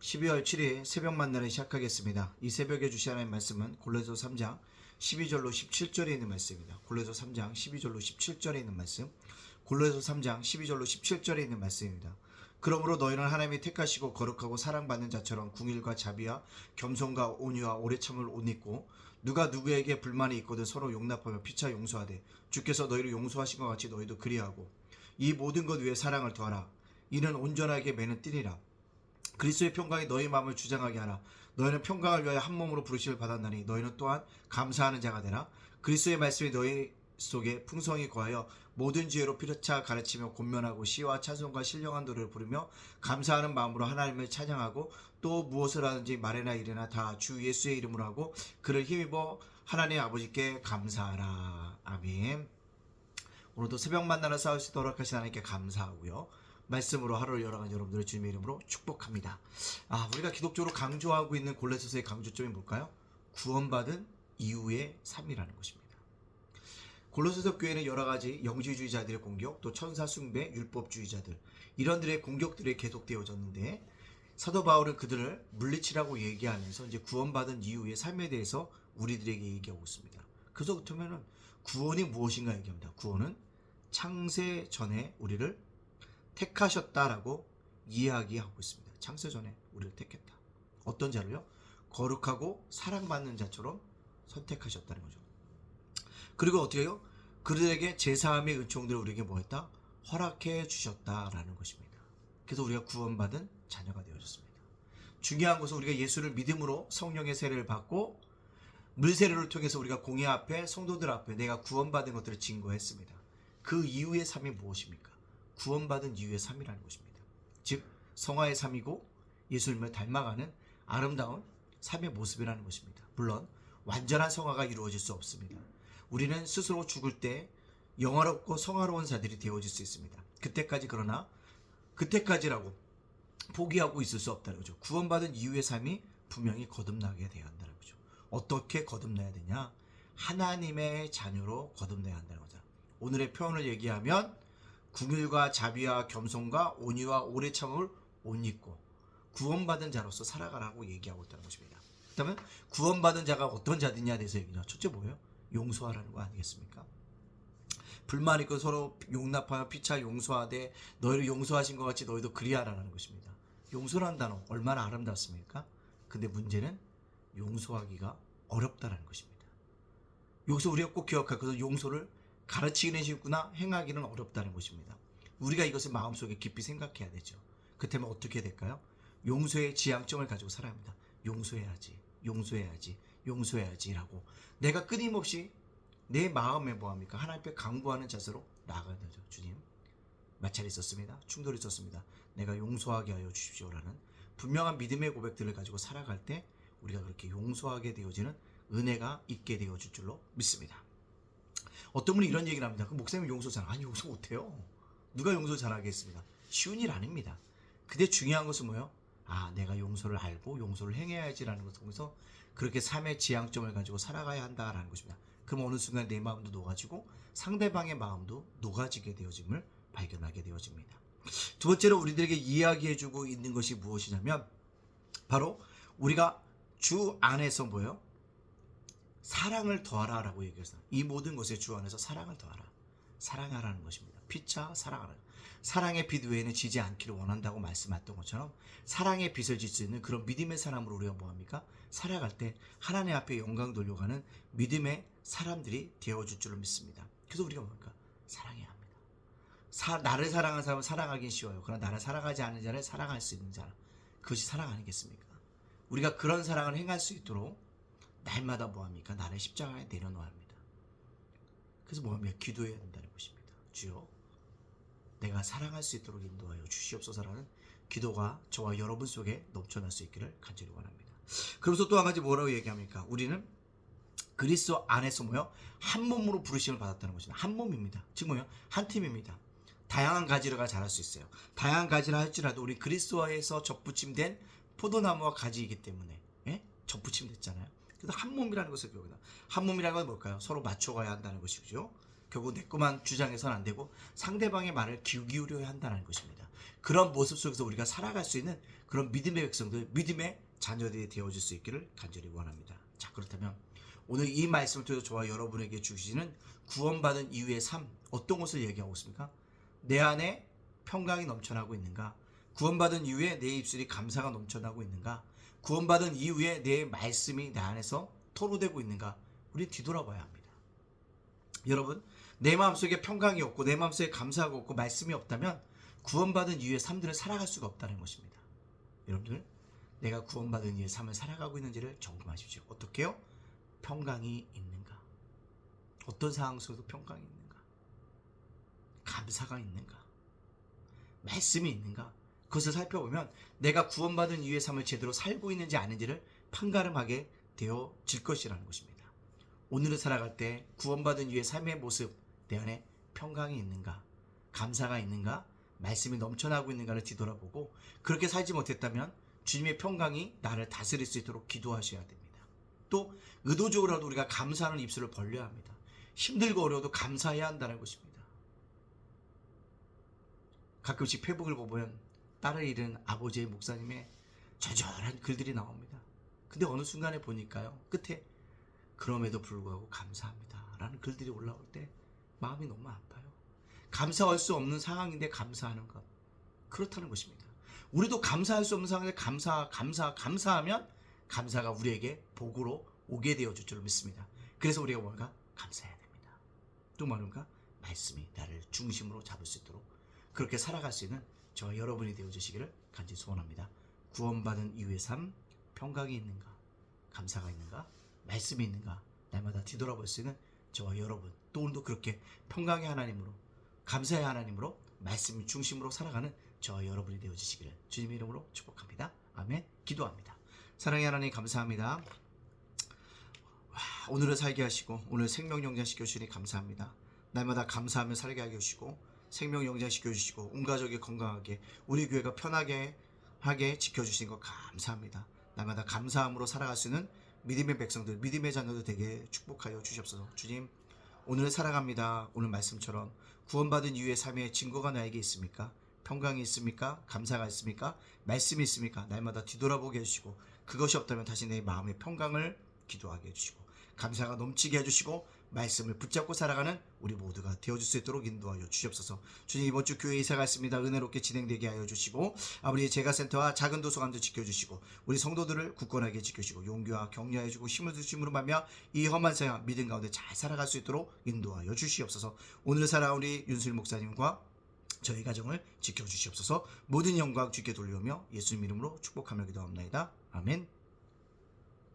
12월 7일 새벽 만나를 시작하겠습니다. 이 새벽에 주신 하나님의 말씀은 골로새 3장 12절로 17절에 있는 말씀입니다. 골로새 3장 12절로 17절에 있는 말씀. 골로새 3장 12절로 17절에 있는 말씀입니다. 그러므로 너희는 하나님이 택하시고 거룩하고 사랑받는 자처럼 궁일과 자비와 겸손과 온유와 오래 참을 옷 입고 누가 누구에게 불만이 있거든 서로 용납하며 피차 용서하되 주께서 너희를 용서하신 것 같이 너희도 그리하고 이 모든 것 위에 사랑을 더하라. 이는 온전하게 매는 띠니라. 그리스도의 평강이 너희 마음을 주장하게 하라. 너희는 평강을 위하여 한 몸으로 부르심을 받았나니 너희는 또한 감사하는 자가 되라. 그리스도의 말씀이 너희 속에 풍성히 거하여 모든 지혜로 피차 가르치며 권면하고 시와 찬송과 신령한 노래를 부르며 감사하는 마음으로 하나님을 찬양하고 또 무엇을 하든지 말이나 일이나 다 주 예수의 이름으로 하고 그를 힘입어 하나님 아버지께 감사하라. 아멘. 오늘도 새벽 만나는 싸우시 도락하신 하나님께 감사하고요. 말씀으로 하루를 열어간 여러분들의 주님의 이름으로 축복합니다. 우리가 기독적으로 강조하고 있는 골로새서의 강조점이 뭘까요? 구원받은 이후의 삶이라는 것입니다. 골로새서 교회는 여러 가지 영지주의자들의 공격, 또 천사 숭배, 율법주의자들 이런들의 공격들이 계속되어졌는데 사도 바울은 그들을 물리치라고 얘기하면서 이제 구원받은 이후의 삶에 대해서 우리들에게 얘기하고 있습니다. 그래서 그렇다면 구원이 무엇인가 얘기합니다. 구원은 창세 전에 우리를 택하셨다라고 이야기하고 있습니다. 창세 전에 우리를 택했다. 어떤 자를요? 거룩하고 사랑받는 자처럼 선택하셨다는 거죠. 그리고 어떻게 해요? 그들에게 제사함의 은총들을 우리에게 뭐했다? 허락해 주셨다라는 것입니다. 그래서 우리가 구원받은 자녀가 되어졌습니다. 중요한 것은 우리가 예수를 믿음으로 성령의 세례를 받고 물세례를 통해서 우리가 공회 앞에 성도들 앞에 내가 구원받은 것들을 증거했습니다. 그 이후의 삶이 무엇입니까? 구원받은 이후의 삶이라는 것입니다. 즉 성화의 삶이고 예수님을 닮아가는 아름다운 삶의 모습이라는 것입니다. 물론 완전한 성화가 이루어질 수 없습니다. 우리는 스스로 죽을 때 영화롭고 성화로운 자들이 되어질 수 있습니다. 그때까지라고 포기하고 있을 수 없다는 거죠. 구원받은 이후의 삶이 분명히 거듭나게 되어야 한다는 거죠. 어떻게 거듭나야 되냐? 하나님의 자녀로 거듭나야 한다는 거죠. 오늘의 표현을 얘기하면 궁율과 자비와 겸손과 온유와 오래 참을 옷 입고 구원받은 자로서 살아가라고 얘기하고 있다는 것입니다. 그렇다면 구원받은 자가 어떤 자들이냐에 대해서 얘기하죠. 첫째 뭐예요? 용서하라는 거 아니겠습니까? 불만 있고 서로 용납하여 피차 용서하되 너희를 용서하신 것 같이 너희도 그리하라는 것입니다. 용서라는 단어 얼마나 아름답습니까? 근데 문제는 용서하기가 어렵다는 것입니다. 여기서 우리가 꼭 기억할 것은 용서를 가르치기는 쉽구나 행하기는 어렵다는 것입니다. 우리가 이것을 마음속에 깊이 생각해야 되죠. 그렇다면 어떻게 될까요? 용서의 지향점을 가지고 살아야 합니다. 용서해야지 라고 내가 끊임없이 내 마음에 뭐합니까? 하나님 앞에 강구하는 자세로 나아가야 되죠. 주님 마찰이 있었습니다. 충돌이 있었습니다. 내가 용서하게 하여 주십시오라는 분명한 믿음의 고백들을 가지고 살아갈 때 우리가 그렇게 용서하게 되어지는 은혜가 있게 되어질 줄로 믿습니다. 어떤 분이 이런 얘기를 합니다. 그 목사님 용서 잘하나? 아니 용서 못해요. 누가 용서 잘하겠습니다. 쉬운 일 아닙니다. 근데 중요한 것은 뭐예요? 내가 용서를 알고 용서를 행해야지라는 것을 통해서 그렇게 삶의 지향점을 가지고 살아가야 한다라는 것입니다. 그럼 어느 순간 내 마음도 녹아지고 상대방의 마음도 녹아지게 되어짐을 발견하게 되어집니다. 두 번째로 우리들에게 이야기해주고 있는 것이 무엇이냐면 바로 우리가 주 안에서 뭐예요? 사랑을 더하라라고 얘기했어요. 이 모든 것에 주 안에서 사랑을 더하라. 사랑하라는 것입니다. 피차 사랑하라. 사랑의 빛 외에는 지지 않기를 원한다고 말씀했던 것처럼 사랑의 빛을 질 수 있는 그런 믿음의 사람으로 우리가 뭐합니까? 살아갈 때 하나님 앞에 영광 돌려가는 믿음의 사람들이 되어줄 줄을 믿습니다. 그래서 우리가 뭡니까? 사랑해야 합니다. 나를 사랑하는 사람은 사랑하긴 쉬워요. 그러나 나를 사랑하지 않는 자를 사랑할 수 있는 자, 그것이 사랑 아니겠습니까? 우리가 그런 사랑을 행할 수 있도록 날마다 뭐합니까? 나를 십자가에 내려놓아야 합니다. 그래서 뭐합니까? 기도해야 한다는 것입니다. 주여 내가 사랑할 수 있도록 인도하여 주시옵소서라는 기도가 저와 여러분 속에 넘쳐날 수 있기를 간절히 원합니다. 그러면서 또 한 가지 뭐라고 얘기합니까? 우리는 그리스도 안에서 뭐요? 한 몸으로 부르심을 받았다는 것입니다. 한 몸입니다. 즉 뭐요? 한 팀입니다. 다양한 가지가 자랄 수 있어요. 다양한 가지라 할지라도 우리 그리스도에서 접붙임된 포도나무와 가지이기 때문에 접붙임됐잖아요. 그래서 한 몸이라는 것을 배웁니다. 한 몸이라는 건 뭘까요? 서로 맞춰가야 한다는 것이죠. 결국 내 것만 주장해서는 안 되고 상대방의 말을 귀 기울여야 한다는 것입니다. 그런 모습 속에서 우리가 살아갈 수 있는 그런 믿음의 백성들, 믿음의 자녀들이 되어줄 수 있기를 간절히 원합니다. 자, 그렇다면 오늘 이 말씀을 통해서 저와 여러분에게 주시는 구원받은 이후의 삶, 어떤 것을 얘기하고 있습니까? 내 안에 평강이 넘쳐나고 있는가? 구원받은 이후에 내 입술이 감사가 넘쳐나고 있는가? 구원받은 이후에 내 말씀이 내 안에서 토로되고 있는가? 우리 뒤돌아봐야 합니다. 여러분, 내 마음속에 평강이 없고 내 마음속에 감사가 없고 말씀이 없다면 구원받은 이후의 삶들을 살아갈 수가 없다는 것입니다. 여러분들, 내가 구원받은 이후의 삶을 살아가고 있는지를 점검하십시오. 어떻게요? 평강이 있는가? 어떤 상황 속에도 평강이 있는가? 감사가 있는가? 말씀이 있는가? 그것을 살펴보면 내가 구원받은 이후의 삶을 제대로 살고 있는지 아닌지를 판가름하게 되어질 것이라는 것입니다. 오늘을 살아갈 때 구원받은 이후의 삶의 모습, 내 안에 평강이 있는가? 감사가 있는가? 말씀이 넘쳐나고 있는가를 뒤돌아보고, 그렇게 살지 못했다면 주님의 평강이 나를 다스릴 수 있도록 기도하셔야 됩니다. 또 의도적으로라도 우리가 감사하는 입술을 벌려야 합니다. 힘들고 어려워도 감사해야 한다는 것입니다. 가끔씩 페북을 보면 딸을 잃은 아버지의 목사님의 절절한 글들이 나옵니다. 근데 어느 순간에 보니까요, 끝에 그럼에도 불구하고 감사합니다 라는 글들이 올라올 때 마음이 너무 아파요. 감사할 수 없는 상황인데 감사하는 것, 그렇다는 것입니다. 우리도 감사할 수 없는 상황인데 감사하면 감사가 우리에게 복으로 오게 되어줄 줄 믿습니다. 그래서 우리가 뭔가 감사해야 됩니다. 또 뭔가 말씀이 나를 중심으로 잡을 수 있도록 그렇게 살아갈 수 있는 저와 여러분이 되어주시기를 간절히 소원합니다. 구원받은 이후의 삶, 평강이 있는가? 감사가 있는가? 말씀이 있는가? 날마다 뒤돌아볼 수 있는 저와 여러분, 또 오늘도 그렇게 평강의 하나님으로, 감사의 하나님으로, 말씀 중심으로 살아가는 저와 여러분이 되어주시기를 주님의 이름으로 축복합니다. 아멘. 기도합니다. 사랑의 하나님, 감사합니다. 오늘을 살게 하시고 오늘 생명 영장시켜 주시니 감사합니다. 날마다 감사하며 살게 하게 해주시고 생명 영장시켜 주시고 온 가족이 건강하게, 우리 교회가 편하게 하게 지켜주신 것 감사합니다. 날마다 감사함으로 살아갈 수 있는 믿음의 백성들, 믿음의 자녀들 되게 축복하여 주시옵소서. 주님, 오늘 살아갑니다. 오늘 말씀처럼 구원받은 이후의 삶의 증거가 나에게 있습니까? 평강이 있습니까? 감사가 있습니까? 말씀이 있습니까? 날마다 뒤돌아보게 해주시고, 그것이 없다면 다시 내 마음의 평강을 기도하게 해주시고, 감사가 넘치게 해주시고, 말씀을 붙잡고 살아가는 우리 모두가 되어줄 수 있도록 인도하여 주시옵소서. 주님, 이번 주 교회 이사가 있습니다. 은혜롭게 진행되게 하여 주시고, 아버지 제가센터와 작은 도서관도 지켜주시고, 우리 성도들을 굳건하게 지켜주시고, 용기와 격려해 주고 힘을 주심으로 말미암아 이 험한 생활 믿음 가운데 잘 살아갈 수 있도록 인도하여 주시옵소서. 오늘 살아온 우리 윤수일 목사님과 저희 가정을 지켜주시옵소서. 모든 영광 주께 돌려오며 예수님 이름으로 축복하며 기도합니다. 아멘.